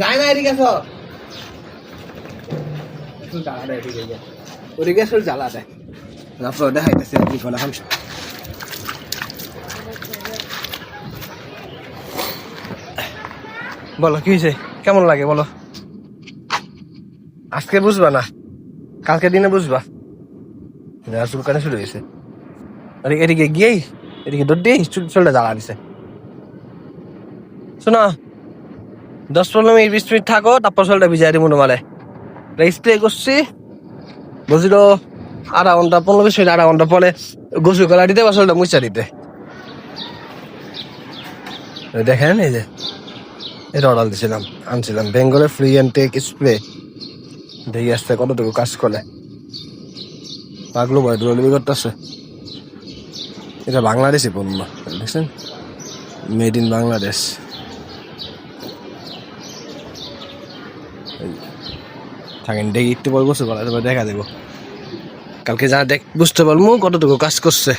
যায় না এদিকে আসো জ্বালা দেয় এদিকে ওদিকে আসলে জ্বালা দেয় আপনার দেখাইতেছে কি ফলে হামসা বলো কি হয়েছে কেমন লাগে বলো আজকে বুঝবা না কালকে দিনে বুঝবা চুলকানি শুরু হয়েছে এদিকে গিয়েই এদিকে দৌড় দিয়ে চুলটা জ্বালা দিছে শোনো 10-15 মিনিট 20 মিনিট থাকো তারপর চুলটা ভিজাই দিব তোমারে স্প্রে করছি বুঝল আধা ঘন্টা 15-20 মিনিট আধা ঘন্টা পরে গোসল করা দিতে বা চুলটা মুছা দিতে দেখেন এই যে এটা অর্ডার দিয়েছিলাম আনছিলাম বেঙ্গলের ফ্রি অ্যান্ড টেক স্প্রে দেখি আসতে কতটুকু কাজ করে পাগলো ভাই ডেলিভারি করতেছে এটা বাংলাদেশি পণ্য দেখছেন মেড ইন বাংলাদেশ থাকেন দেখি একটু পর বসে বলা দেখা দেবো কালকে যা দেখ বুঝতে পারবো কতটুকু কাজ করছে